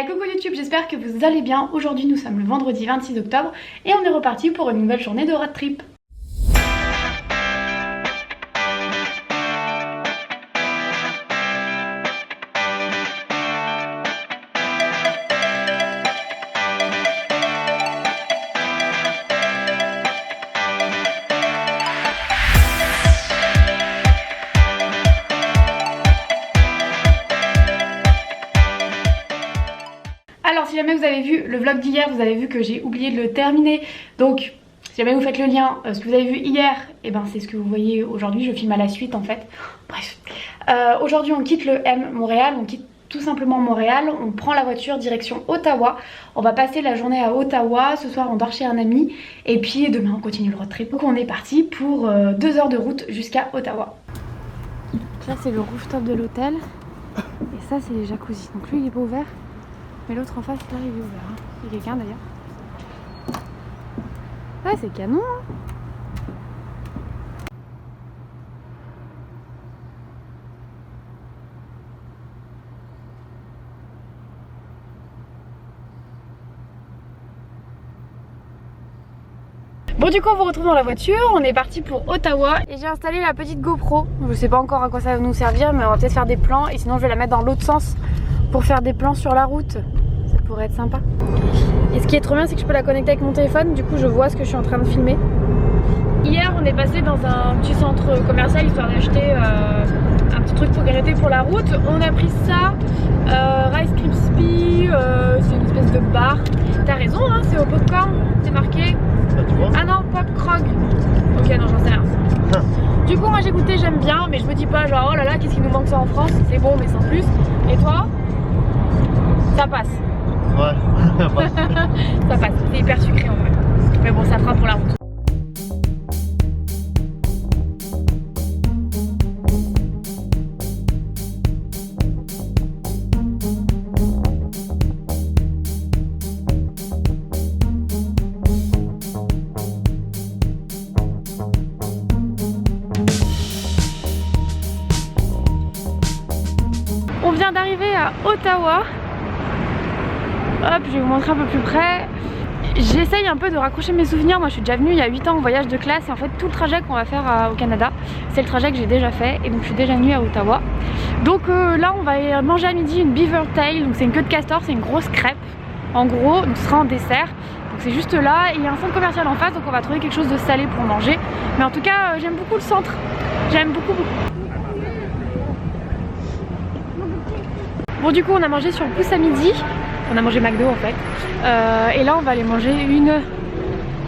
Coucou YouTube, j'espère que vous allez bien. Aujourd'hui nous sommes le vendredi 26 octobre et on est reparti pour une nouvelle journée de road trip. Alors si jamais vous avez vu le vlog d'hier, vous avez vu que j'ai oublié de le terminer. Donc si jamais vous faites le lien, ce que vous avez vu hier, et ben c'est ce que vous voyez aujourd'hui. Je filme à la suite en fait. Bref. Aujourd'hui on quitte le M Montréal, on quitte tout simplement Montréal. On prend la voiture direction Ottawa. On va passer la journée à Ottawa. Ce soir on dort chez un ami. Et puis demain on continue le road trip. Donc on est parti pour 2 heures de route jusqu'à Ottawa. Là c'est le rooftop de l'hôtel. Et ça c'est les jacuzzis. Donc lui il est pas ouvert. Mais l'autre en face, là, il est ouvert. Hein. Il y a quelqu'un d'ailleurs. Ouais, c'est canon. Hein. Bon, du coup, on vous retrouve dans la voiture. On est parti pour Ottawa. Et j'ai installé la petite GoPro. Je sais pas encore à quoi ça va nous servir, mais on va peut-être faire des plans. Et sinon, je vais la mettre dans l'autre sens pour faire des plans sur la route. Ça pourrait être sympa. Et ce qui est trop bien, c'est que je peux la connecter avec mon téléphone. Du coup je vois ce que je suis en train de filmer. Hier on est passé dans un petit centre commercial histoire d'acheter un petit truc pour gratter pour la route. On a pris ça, Rice Krispies, c'est une espèce de bar. T'as raison hein, c'est au popcorn, c'est marqué. Ah non, Pop Krog. Ok non j'en sais rien. Du coup moi j'ai goûté, j'aime bien, mais je me dis pas genre oh là là qu'est-ce qui nous manque ça en France. C'est bon mais sans plus. Et toi? Ça passe. Ouais, ça passe, c'est hyper sucré en vrai. Mais bon, ça fera pour la route. On vient d'arriver à Ottawa. Hop, je vais vous montrer un peu plus près. J'essaye un peu de raccrocher mes souvenirs. Moi je suis déjà venue il y a 8 ans en voyage de classe. Et en fait tout le trajet qu'on va faire au Canada, c'est le trajet que j'ai déjà fait. Et donc je suis déjà venue à Ottawa. Donc là on va manger à midi une beaver tail. Donc c'est une queue de castor, c'est une grosse crêpe. En gros, donc ce sera en dessert. Donc c'est juste là. Et il y a un centre commercial en face. Donc on va trouver quelque chose de salé pour manger. Mais en tout cas j'aime beaucoup le centre. J'aime beaucoup. Bon du coup on a mangé sur le pouce à midi. On a mangé McDo en fait. Et là on va aller manger une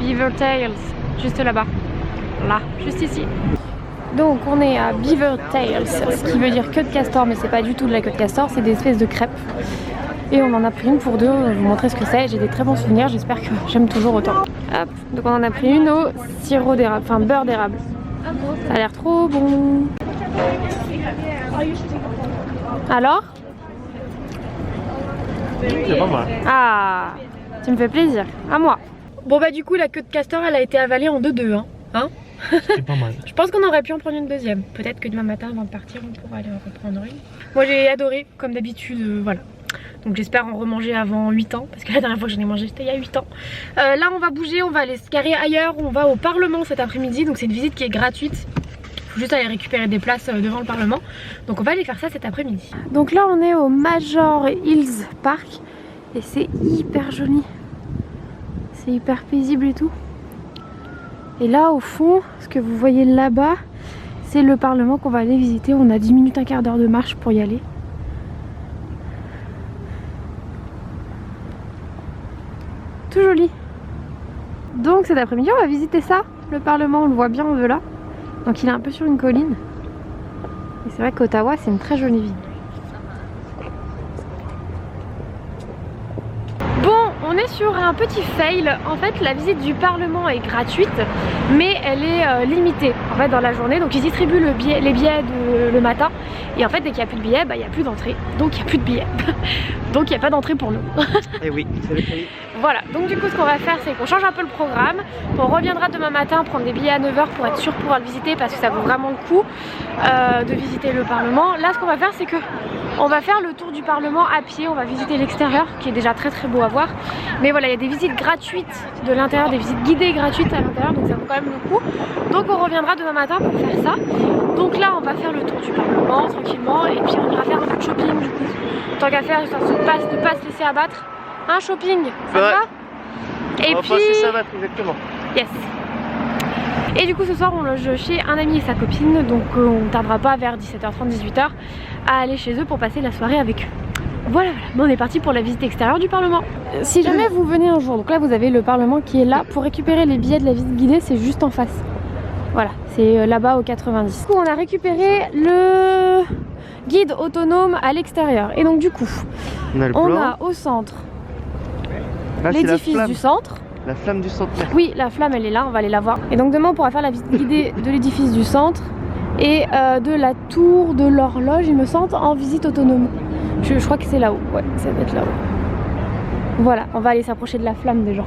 Beaver Tails. Juste là-bas. Là, juste ici. Donc on est à Beaver Tails. Ce qui veut dire queue de castor. Mais c'est pas du tout de la queue de castor. C'est des espèces de crêpes. Et on en a pris une pour deux. Je vais vous montrer ce que c'est. J'ai des très bons souvenirs. J'espère que j'aime toujours autant. Hop. Donc on en a pris une au sirop d'érable. Enfin beurre d'érable. Ça a l'air trop bon. Alors? C'est pas mal. Ah, tu me fais plaisir. À moi. Bon bah du coup la queue de castor elle a été avalée en 2-2 hein. C'est pas mal. Je pense qu'on aurait pu en prendre une deuxième. Peut-être que demain matin avant de partir on pourra aller en reprendre une. Moi j'ai adoré comme d'habitude, voilà. Donc j'espère en remanger avant 8 ans. Parce que la dernière fois que j'en ai mangé c'était il y a 8 ans. Là on va bouger, on va aller se garer ailleurs. On va au Parlement cet après-midi. Donc c'est une visite qui est gratuite. Faut juste aller récupérer des places devant le Parlement. Donc on va aller faire ça cet après-midi. Donc là on est au Major Hills Park. Et c'est hyper joli. C'est hyper paisible et tout. Et là au fond, ce que vous voyez là-bas, c'est le Parlement qu'on va aller visiter. On a 10 minutes, un quart d'heure de marche pour y aller. Tout joli. Donc cet après-midi on va visiter ça. Le Parlement, on le voit bien de là. Donc il est un peu sur une colline. Et c'est vrai qu'Ottawa c'est une très jolie ville. Bon, on est sur un petit fail. En fait la visite du Parlement est gratuite, mais elle est limitée en fait dans la journée. Donc ils distribuent les billets le matin. Et en fait dès qu'il n'y a plus de billets, bah, il n'y a plus d'entrée. Donc il n'y a plus de billets. Donc il n'y a pas d'entrée pour nous. Et oui, c'est le prix. Voilà, donc du coup ce qu'on va faire c'est qu'on change un peu le programme. On reviendra demain matin prendre des billets à 9 h pour être sûr de pouvoir le visiter parce que ça vaut vraiment le coup de visiter le Parlement. Là ce qu'on va faire c'est que On va faire le tour du Parlement à pied, on va visiter l'extérieur qui est déjà très très beau à voir. Mais voilà, il y a des visites gratuites de l'intérieur, des visites guidées gratuites à l'intérieur, donc ça vaut quand même le coup. Donc on reviendra demain matin pour faire ça. Donc là on va faire le tour du Parlement tranquillement et puis on ira faire un peu de shopping du coup. Tant qu'à faire, histoire de ne pas se laisser abattre. Un shopping, ça va? Et puis... ça va, exactement. Yes. Et du coup ce soir on loge chez un ami et sa copine, donc on ne tardera pas vers 17h30, 18h à aller chez eux pour passer la soirée avec eux. Voilà, bon, on est parti pour la visite extérieure du Parlement. Si jamais vous venez un jour, donc là vous avez le Parlement qui est là, pour récupérer les billets de la visite guidée c'est juste en face. Voilà, c'est là-bas au 90. Du coup on a récupéré le guide autonome à l'extérieur. Et donc du coup, on a au centre l'édifice du centre. La flamme du centenaire. Oui, la flamme elle est là, on va aller la voir. Et donc demain on pourra faire la visite guidée de l'édifice du centre et de la tour de l'horloge, il me semble, en visite autonome. Je crois que c'est là-haut, ouais, ça va être là-haut. Voilà, on va aller s'approcher de la flamme déjà.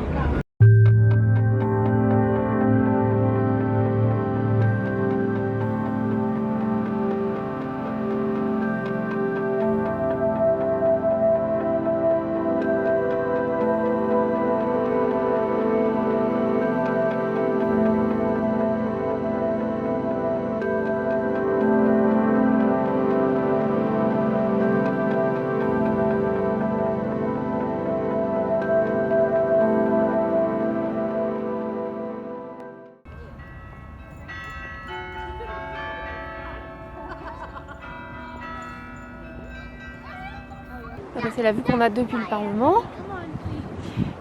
C'est la vue qu'on a depuis le Parlement.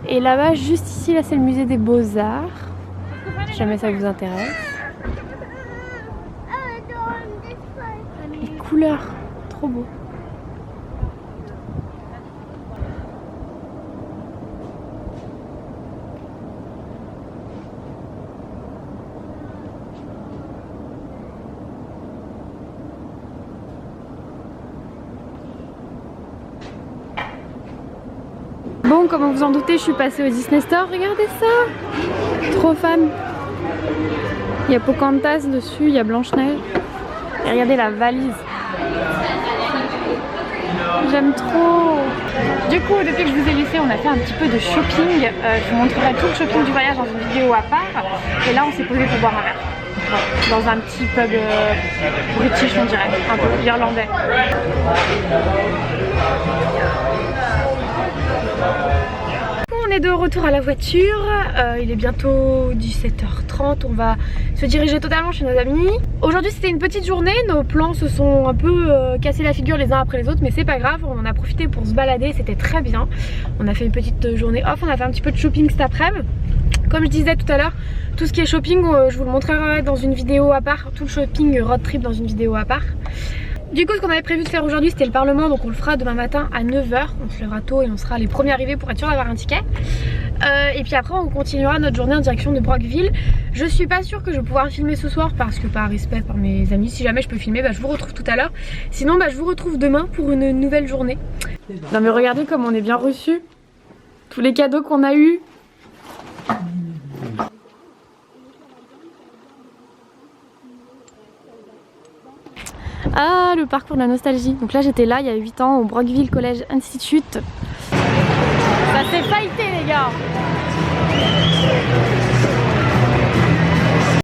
Et là-bas, juste ici, là c'est le musée des Beaux-Arts. Si jamais ça vous intéresse. Les couleurs, trop beau. Bon, comme vous en doutez, je suis passée au Disney Store. Regardez ça! Trop fan! Il y a Pocahontas dessus, il y a Blanche-Neige. Et regardez la valise. J'aime trop! Du coup, depuis que je vous ai laissé, on a fait un petit peu de shopping. Je vous montrerai tout le shopping du voyage dans une vidéo à part. Et là, on s'est posé pour boire un verre. Bon, dans un petit pub british, on dirait, un peu irlandais. On est de retour à la voiture, il est bientôt 17h30, on va se diriger totalement chez nos amis. Aujourd'hui c'était une petite journée, nos plans se sont un peu cassés la figure les uns après les autres, mais c'est pas grave, on en a profité pour se balader, c'était très bien. On a fait une petite journée off, on a fait un petit peu de shopping cet après-midi. Comme je disais tout à l'heure, tout ce qui est shopping, je vous le montrerai dans une vidéo à part, tout le shopping road trip dans une vidéo à part. Du coup ce qu'on avait prévu de faire aujourd'hui c'était le Parlement, donc on le fera demain matin à 9h, on se lèvera tôt et on sera les premiers arrivés pour être sûr d'avoir un ticket. Et puis après on continuera notre journée en direction de Brockville. Je suis pas sûre que je vais pouvoir filmer ce soir parce que par respect pour mes amis, si jamais je peux filmer, je vous retrouve tout à l'heure. Sinon je vous retrouve demain pour une nouvelle journée. Non mais regardez comme on est bien reçus, tous les cadeaux qu'on a eu. Ah, le parcours de la nostalgie. Donc là j'étais là il y a 8 ans au Brockville College Institute. Ça s'est fighté les gars.